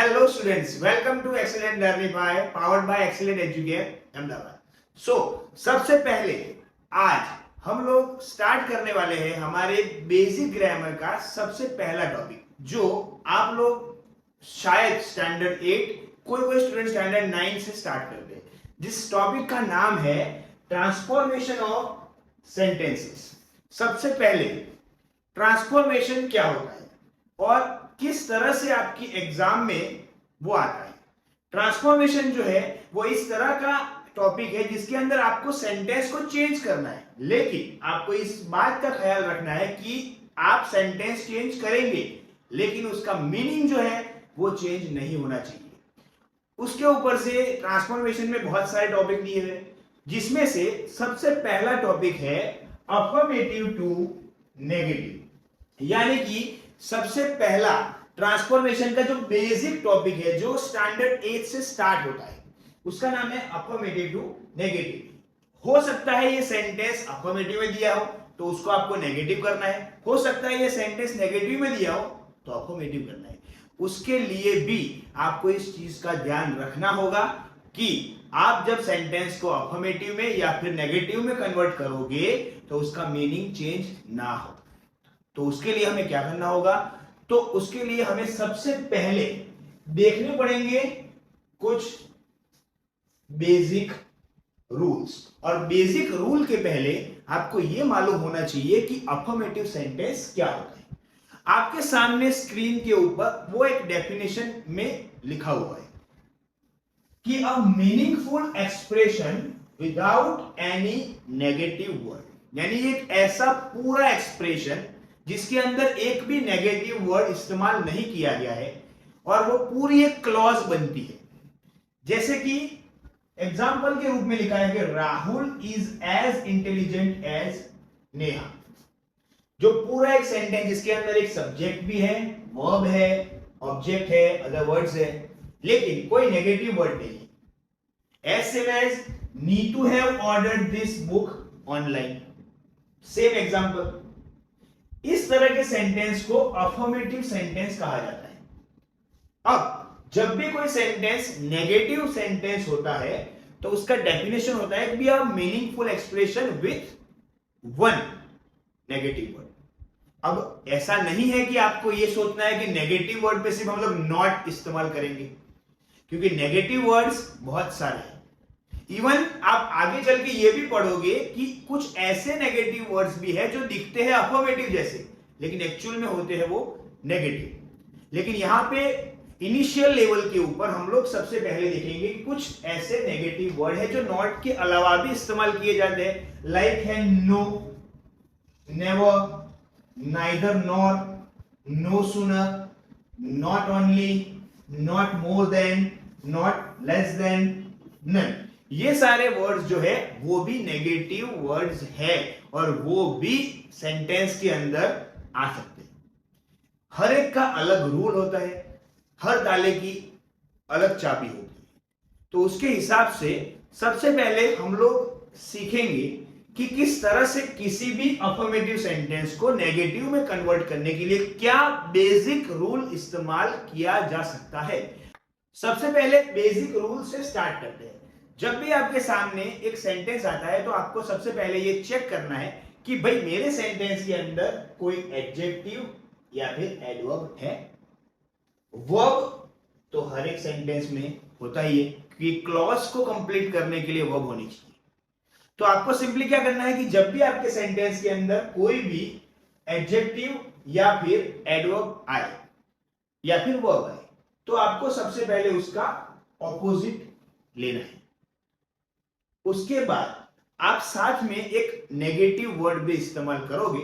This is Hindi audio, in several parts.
Hello students, welcome to Excellent Learning by powered by Excellent Educate Ahmedabad. सबसे पहले आज हम लोग स्टार्ट करने वाले हैं हमारे बेसिक ग्रामर का सबसे पहला टॉपिक, जो आप लोग शायद स्टैंडर्ड 8 कोई स्टूडेंट स्टैंडर्ड 9 से स्टार्ट करते हैं, जिस टॉपिक का नाम है ट्रांसफॉर्मेशन ऑफ सेंटेंसेस। सबसे पहले ट्रांसफॉर्मेशन क्या होता है और किस तरह से आपकी एग्जाम में वो आता है। ट्रांसफॉर्मेशन जो है वो इस तरह का टॉपिक है जिसके अंदर आपको सेंटेंस को चेंज करना है, लेकिन आपको इस बात का ख्याल रखना है कि आप सेंटेंस चेंज करेंगे लेकिन उसका मीनिंग जो है वो चेंज नहीं होना चाहिए। उसके ऊपर से ट्रांसफॉर्मेशन में बहुत सारे टॉपिक दिए हैं, जिसमें से सबसे पहला टॉपिक है अफर्मेटिव टू नेगेटिव, यानी कि सबसे पहला ट्रांसफॉर्मेशन का जो बेसिक टॉपिक है जो स्टैंडर्ड 8 से स्टार्ट होता है, उसका नाम है अफर्मेटिव टू नेगेटिव। हो सकता है ये सेंटेंस अफर्मेटिव में दिया हो तो उसको आपको नेगेटिव करना है, हो सकता है ये सेंटेंस नेगेटिव में दिया हो तो अफर्मेटिव करना है। उसके लिए भी आपको इस चीज का ध्यान रखना होगा कि आप जब सेंटेंस को अफर्मेटिव में या फिर नेगेटिव में कन्वर्ट करोगे तो उसका मीनिंग चेंज ना हो। तो उसके लिए हमें क्या करना होगा, तो उसके लिए हमें सबसे पहले देखने पड़ेंगे कुछ बेसिक रूल्स, और बेसिक रूल के पहले आपको यह मालूम होना चाहिए कि अफर्मेटिव सेंटेंस क्या होता है। आपके सामने स्क्रीन के ऊपर वो एक डेफिनेशन में लिखा हुआ है कि a meaningful expression without any negative word, यानी एक ऐसा पूरा एक्सप्रेशन जिसके अंदर एक भी नेगेटिव वर्ड इस्तेमाल नहीं किया गया है और वो पूरी एक क्लॉज बनती है। जैसे कि एग्जाम्पल के रूप में लिखा है कि Rahul is as intelligent as Neha, जो पूरा एक सेंटेंस जिसके अंदर एक सब्जेक्ट भी है, वर्ब है, ऑब्जेक्ट है, अदर वर्ड्स है, लेकिन कोई नेगेटिव वर्ड नहीं है। As same as Neetu have ordered this book online, same example. इस तरह के सेंटेंस को अफर्मेटिव सेंटेंस कहा जाता है। अब जब भी कोई सेंटेंस नेगेटिव सेंटेंस होता है तो उसका डेफिनेशन होता है be a meaningful expression with one negative word. अब ऐसा नहीं है कि आपको यह सोचना है कि नेगेटिव वर्ड पे सिर्फ हम लोग नॉट इस्तेमाल करेंगे, क्योंकि नेगेटिव वर्ड्स बहुत सारे हैं। इवन आप आगे चल के ये भी पढ़ोगे कि कुछ ऐसे नेगेटिव वर्ड्स भी है जो दिखते हैं अफर्मेटिव जैसे, लेकिन एक्चुअल में होते हैं वो नेगेटिव। लेकिन यहां पे इनिशियल लेवल के ऊपर हम लोग सबसे पहले देखेंगे कि कुछ ऐसे नेगेटिव वर्ड है जो नॉट के अलावा भी इस्तेमाल किए जाते हैं, लाइक है no, never, neither nor, no sooner, not only, not more than, not less than, none. ये सारे वर्ड्स जो है वो भी नेगेटिव वर्ड्स है और वो भी सेंटेंस के अंदर आ सकते हैं। हर एक का अलग रूल होता है, हर ताले की अलग चाबी होती है। तो उसके हिसाब से सबसे पहले हम लोग सीखेंगे कि किस तरह से किसी भी अफर्मेटिव सेंटेंस को नेगेटिव में कन्वर्ट करने के लिए क्या बेसिक रूल इस्तेमाल किया जा सकता है। सबसे पहले बेसिक रूल से स्टार्ट करते हैं। जब भी आपके सामने एक सेंटेंस आता है तो आपको सबसे पहले ये चेक करना है कि भाई मेरे सेंटेंस के अंदर कोई एडजेक्टिव या फिर एडवर्ब है। वर्ब तो हर एक सेंटेंस में होता ही है कि क्लॉज को कंप्लीट करने के लिए वर्ब होनी चाहिए। तो आपको सिंपली क्या करना है कि जब भी आपके सेंटेंस के अंदर कोई भी एडजेक्टिव या फिर एडवर्ब आए या फिर वर्ब आए तो आपको सबसे पहले उसका ऑपोजिट लेना है। उसके बाद आप साथ में एक नेगेटिव वर्ड भी इस्तेमाल करोगे,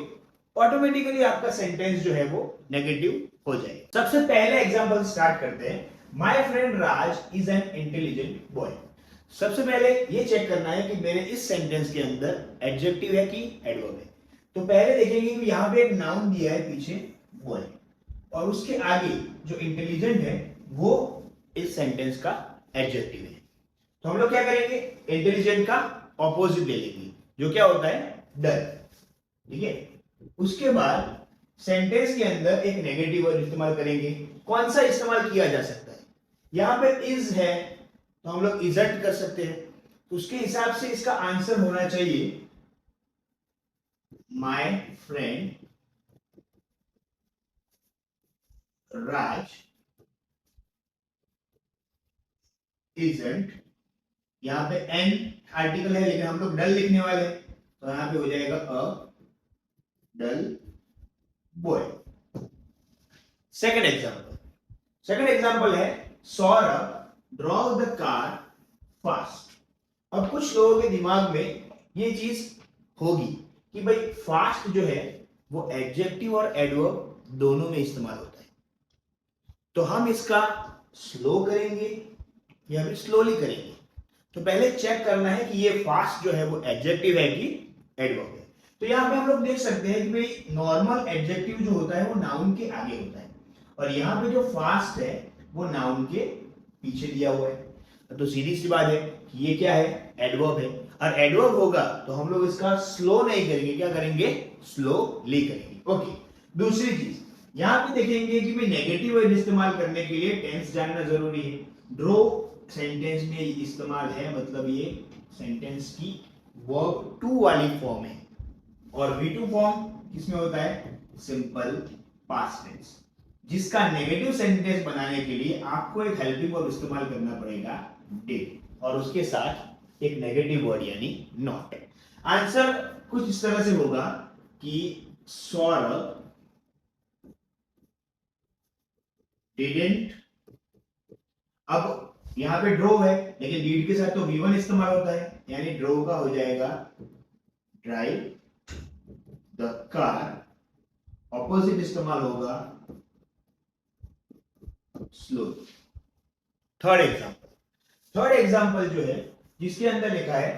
ऑटोमेटिकली आपका सेंटेंस जो है वो नेगेटिव हो जाएगा। सबसे पहले एग्जांपल स्टार्ट करते हैं। My friend Raj is an intelligent boy. सबसे पहले ये चेक करना है कि मेरे इस सेंटेंस के अंदर एडजेक्टिव है कि एडवर्ब है। तो पहले देखेंगे कि यहां पे एक नाउन दिया है पीछे बॉय, और उसके आगे जो इंटेलिजेंट है वो इस सेंटेंस का एडजेक्टिव है। तो हम लोग क्या करेंगे, इंटेलिजेंट का ऑपोजिट ले लेंगे जो क्या होता है डर। ठीक है, उसके बाद सेंटेंस के अंदर एक नेगेटिव वर्ड इस्तेमाल करेंगे। कौन सा इस्तेमाल किया जा सकता है, यहाँ पे इज है तो हम लोग इजंट कर सकते हैं, तो उसके हिसाब से इसका आंसर होना चाहिए माय फ्रेंड राज इजंट। यहाँ पे एन आर्टिकल है लेकिन हम लोग डल लिखने वाले हैं, तो यहाँ पे हो जाएगा अ डल बॉय। सेकंड एग्जांपल है Saurabh draw the car fast. अब कुछ लोगों के दिमाग में ये चीज होगी कि भाई फास्ट जो है वो एडजेक्टिव और एडवर्ब दोनों में इस्तेमाल होता है, तो हम इसका स्लो करेंगे या फिर स्लोली करेंगे। तो पहले चेक करना है कि ये फास्ट जो है वो एडजेक्टिव है कि एडवर्ब है। तो यहाँ पे हम लोग देख सकते हैं कि भाई नॉर्मल एडजेक्टिव जो होता है वो नाउन के आगे होता है, और यहाँ पे जो फास्ट है वो नाउन के पीछे दिया हुआ है। तो सीधी सी बात है कि ये क्या है, एडवर्ब है, और एडवर्ब होगा तो हम लोग इसका स्लो नहीं करेंगे, क्या करेंगे, स्लोली करेंगे। ओके, दूसरी चीज यहाँ पे देखेंगे कि भाई नेगेटिव वर्ड इस्तेमाल करने के लिए टेंस जानना जरूरी है। ड्रो सेंटेंस में इस्तेमाल है, मतलब ये सेंटेंस की वर्ब टू वाली फॉर्म है, और वी टू फॉर्म किसमें होता है, सिंपल पास्ट टेंस, जिसका नेगेटिव सेंटेंस बनाने के लिए आपको एक हेल्पिंग वर्ब इस्तेमाल करना पड़ेगा डिड, और उसके साथ एक नेगेटिव वर्ड यानी नॉट। आंसर कुछ इस तरह से होगा कि सौरभ डिडंट, अब यहां पे ड्रो है लेकिन डीड के साथ तो V1 इस्तेमाल होता है, यानी ड्रो का हो जाएगा ड्राइव द कार, ऑपोजिट इस्तेमाल होगा स्लो। थर्ड एग्जांपल जो है जिसके अंदर लिखा है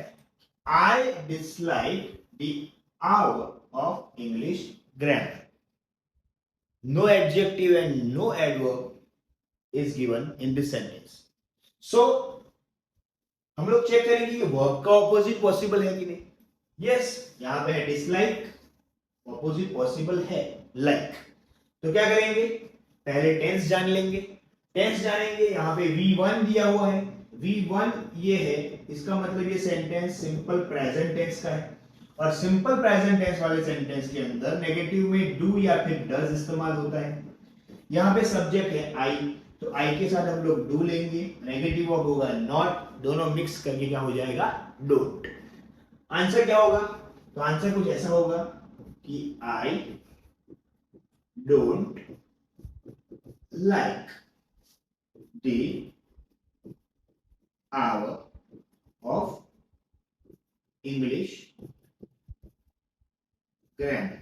I dislike the hour of English grammar, no adjective and no adverb is given in this sentence. So हम लोग चेक करेंगे कि वर्ब का ऑपोजिट पॉसिबल है कि नहीं। यस, यहां पे है डिसलाइक, ऑपोजिट पॉसिबल है लाइक। तो क्या करेंगे, पहले टेंस जान लेंगे। टेंस जानेंगे, यहाँ पे V1 दिया हुआ है, V1 ये है, इसका मतलब ये सेंटेंस सिंपल प्रेजेंट टेंस का है, और सिंपल प्रेजेंट टेंस वाले सेंटेंस के अंदर नेगेटिव में डू या फिर डज इस्तेमाल होता है। यहाँ पे सब्जेक्ट है आई, तो आई के साथ हम लोग डू लेंगे, नेगेटिव वर्ब होगा नॉट, दोनों मिक्स करके क्या हो जाएगा, डोंट। आंसर क्या होगा, तो आंसर कुछ ऐसा होगा कि I don't like the hour of English grammar.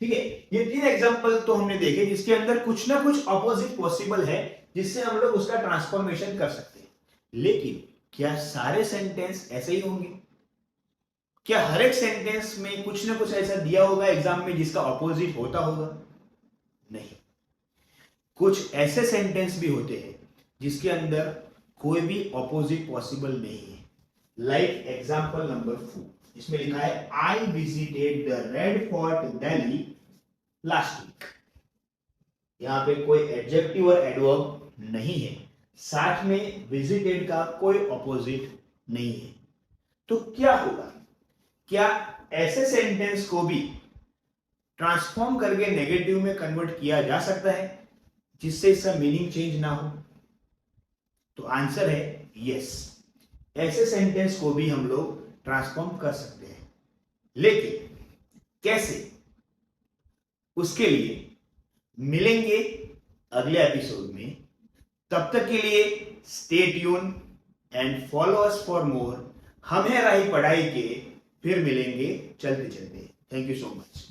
ठीक है, ये तीन एग्जांपल तो हमने देखे जिसके अंदर कुछ ना कुछ अपोजिट पॉसिबल है, जिससे हम लोग उसका ट्रांसफॉर्मेशन कर सकते हैं। लेकिन क्या सारे सेंटेंस ऐसे ही होंगे? क्या हर एक सेंटेंस में कुछ ना कुछ ऐसा दिया होगा एग्जाम में जिसका अपोजिट होता होगा? नहीं, कुछ ऐसे सेंटेंस भी होते हैं जिसके अंदर कोई भी अपोजिट पॉसिबल नहीं है। लाइक एग्जांपल नंबर 4, इसमें लिखा है I visited the Red Fort Delhi last week. यहां पे कोई एडजेक्टिव और एडवर्ब नहीं है, साथ में विजिटेड का कोई ऑपोजिट नहीं है। तो क्या होगा, क्या ऐसे सेंटेंस को भी ट्रांसफॉर्म करके नेगेटिव में कन्वर्ट किया जा सकता है जिससे इसका मीनिंग चेंज ना हो? तो आंसर है यस, ऐसे सेंटेंस को भी हम लोग ट्रांसफॉर्म कर सकते हैं। लेकिन कैसे, उसके लिए मिलेंगे अगले एपिसोड में। तब तक के लिए stay tune and follow us for more. हम हैं राही पढ़ाई के, फिर मिलेंगे चलते चलते। Thank you so much.